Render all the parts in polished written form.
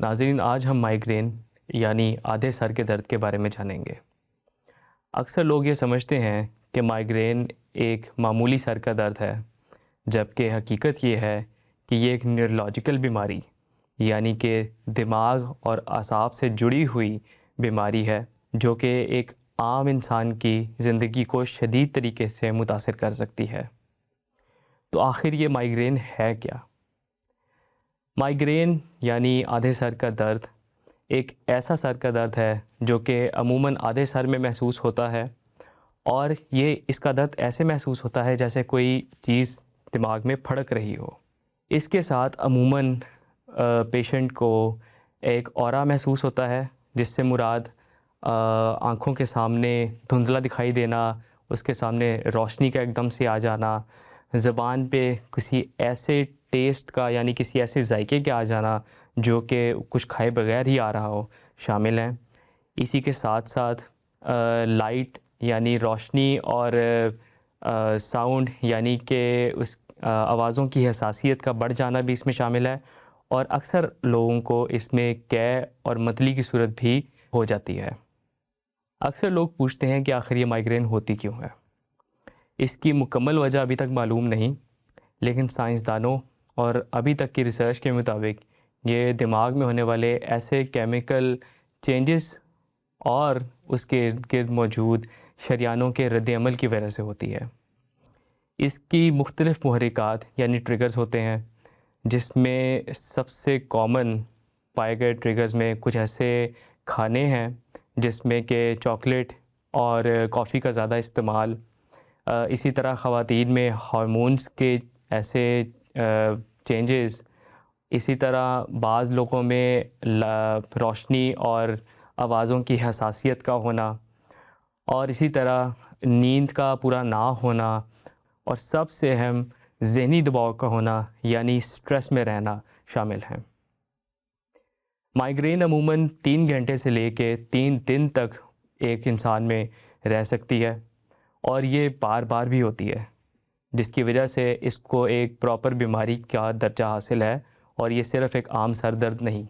ناظرین، آج ہم مائیگرین یعنی آدھے سر کے درد کے بارے میں جانیں گے۔ اکثر لوگ یہ سمجھتے ہیں کہ مائیگرین ایک معمولی سر کا درد ہے، جبکہ حقیقت یہ ہے کہ یہ ایک نیورولوجیکل بیماری یعنی کہ دماغ اور اعصاب سے جڑی ہوئی بیماری ہے، جو کہ ایک عام انسان کی زندگی کو شدید طریقے سے متاثر کر سکتی ہے۔ تو آخر یہ مائیگرین ہے کیا؟ مائیگرین یعنی آدھے سر کا درد ایک ایسا سر کا درد ہے جو کہ عموماً آدھے سر میں محسوس ہوتا ہے، اور اس کا درد ایسے محسوس ہوتا ہے جیسے کوئی چیز دماغ میں پھڑک رہی ہو۔ اس کے ساتھ عموماً پیشنٹ کو ایک اورا محسوس ہوتا ہے، جس سے مراد آنکھوں کے سامنے دھندلا دکھائی دینا، اس کے سامنے روشنی کا ایک دم سے آ جانا، زبان پہ کسی ایسے ٹیسٹ کا یعنی کسی ایسے ذائقے کے آ جانا جو کہ کچھ کھائے بغیر ہی آ رہا ہو شامل ہیں۔ اسی کے ساتھ ساتھ لائٹ یعنی روشنی اور ساؤنڈ یعنی کہ اس آوازوں کی حساسیت کا بڑھ جانا بھی اس میں شامل ہے، اور اکثر لوگوں کو اس میں قے اور متلی کی صورت بھی ہو جاتی ہے۔ اکثر لوگ پوچھتے ہیں کہ آخر یہ مائیگرین ہوتی کیوں ہے؟ اس کی مکمل وجہ ابھی تک معلوم نہیں، لیکن سائنسدانوں اور ابھی تک کی ریسرچ کے مطابق یہ دماغ میں ہونے والے ایسے کیمیکل چینجز اور اس کے ارد گرد موجود شریانوں کے رد عمل کی وجہ سے ہوتی ہے۔ اس کی مختلف محرکات یعنی ٹریگرز ہوتے ہیں، جس میں سب سے کامن پائے گئے ٹریگرز میں کچھ ایسے کھانے ہیں جس میں کہ چاکلیٹ اور کافی کا زیادہ استعمال، اسی طرح خواتین میں ہارمونز کے ایسے چینجز، اسی طرح بعض لوگوں میں روشنی اور آوازوں کی حساسیت کا ہونا، اور اسی طرح نیند کا پورا نہ ہونا، اور سب سے اہم ذہنی دباؤ کا ہونا یعنی سٹریس میں رہنا شامل ہیں۔ مائیگرین عموماً 3 گھنٹے سے لے کے 3 دن تک ایک انسان میں رہ سکتی ہے، اور یہ بار بار بھی ہوتی ہے، جس کی وجہ سے اس کو ایک پراپر بیماری کا درجہ حاصل ہے، اور یہ صرف ایک عام سر درد نہیں۔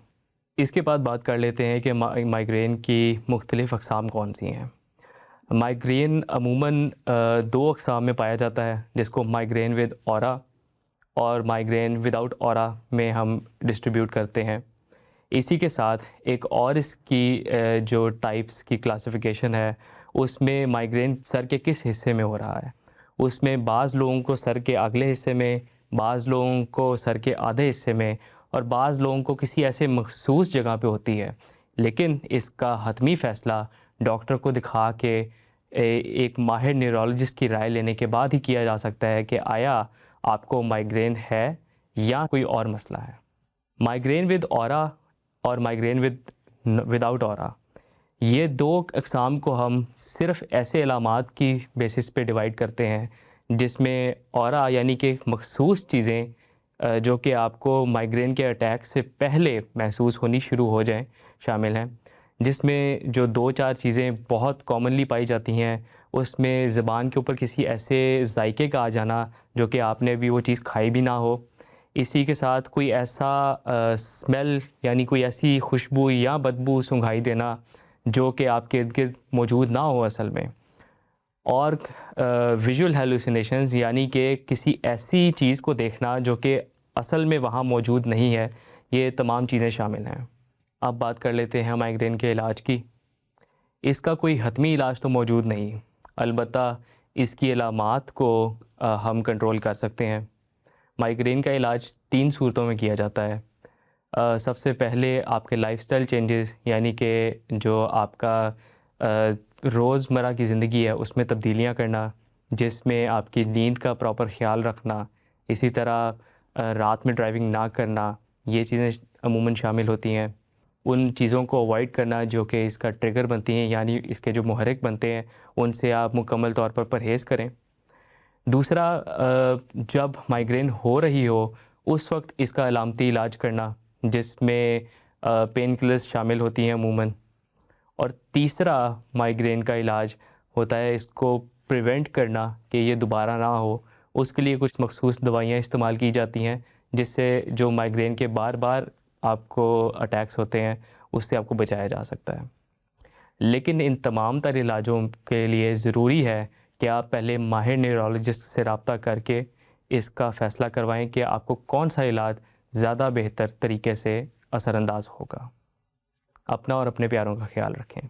اس کے بعد بات کر لیتے ہیں کہ مائیگرین کی مختلف اقسام کون سی ہیں۔ مائیگرین عموماً 2 اقسام میں پایا جاتا ہے، جس کو مائیگرین ود اورا اور مائیگرین وداؤٹ اورا میں ہم ڈسٹریبیوٹ کرتے ہیں۔ اسی کے ساتھ ایک اور اس کی جو ٹائپس کی کلاسیفیکیشن ہے، اس میں مائیگرین سر کے کس حصے میں ہو رہا ہے۔ اس میں بعض لوگوں کو سر کے اگلے حصے میں، بعض لوگوں کو سر کے آدھے حصے میں، اور بعض لوگوں کو کسی ایسے مخصوص جگہ پہ ہوتی ہے، لیکن اس کا حتمی فیصلہ ڈاکٹر کو دکھا کے ایک ماہر نیورولوجسٹ کی رائے لینے کے بعد ہی کیا جا سکتا ہے کہ آیا آپ کو مائیگرین ہے یا کوئی اور مسئلہ ہے۔ مائیگرین ود اورا اور مائیگرین وداؤٹ اورا، یہ 2 اقسام کو ہم صرف ایسے علامات کی بیسس پہ ڈیوائڈ کرتے ہیں جس میں اورا یعنی کہ مخصوص چیزیں جو کہ آپ کو مائیگرین کے اٹیک سے پہلے محسوس ہونی شروع ہو جائیں شامل ہیں، جس میں جو 2-4 چیزیں بہت کامنلی پائی جاتی ہیں، اس میں زبان کے اوپر کسی ایسے ذائقے کا آ جانا جو کہ آپ نے بھی وہ چیز کھائی بھی نہ ہو، اسی کے ساتھ کوئی ایسا اسمیل یعنی کوئی ایسی خوشبو یا بدبو سنگھائی دینا جو کہ آپ کے ارد گرد موجود نہ ہو اصل میں، اور ویژول ہیلوسینیشنز یعنی کہ کسی ایسی چیز کو دیکھنا جو کہ اصل میں وہاں موجود نہیں ہے۔ یہ تمام چیزیں شامل ہیں۔ اب بات کر لیتے ہیں مائیگرین کے علاج کی۔ اس کا کوئی حتمی علاج تو موجود نہیں، البتہ اس کی علامات کو ہم کنٹرول کر سکتے ہیں۔ مائیگرین کا علاج 3 صورتوں میں کیا جاتا ہے۔ سب سے پہلے آپ کے لائف سٹائل چینجز یعنی کہ جو آپ کا روزمرہ کی زندگی ہے اس میں تبدیلیاں کرنا، جس میں آپ کی نیند کا پراپر خیال رکھنا، اسی طرح رات میں ڈرائیونگ نہ کرنا، یہ چیزیں عموماً شامل ہوتی ہیں۔ ان چیزوں کو اوائڈ کرنا جو کہ اس کا ٹریگر بنتی ہیں یعنی اس کے جو محرک بنتے ہیں، ان سے آپ مکمل طور پر پرہیز کریں۔ دوسرا، جب مائیگرین ہو رہی ہو اس وقت اس کا علامتی علاج کرنا، جس میں پین کلرز شامل ہوتی ہیں عموماً۔ اور تیسرا مائیگرین کا علاج ہوتا ہے اس کو پریونٹ کرنا کہ یہ دوبارہ نہ ہو، اس کے لیے کچھ مخصوص دوائیاں استعمال کی جاتی ہیں جس سے جو مائیگرین کے بار بار آپ کو اٹیکس ہوتے ہیں اس سے آپ کو بچایا جا سکتا ہے. لیکن ان تمام تر علاجوں کے لیے ضروری ہے کہ آپ پہلے ماہر نیورولوجسٹ سے رابطہ کر کے اس کا فیصلہ کروائیں کہ آپ کو کون سا علاج زیادہ بہتر طریقے سے اثر انداز ہوگا. اپنا اور اپنے پیاروں کا خیال رکھیں.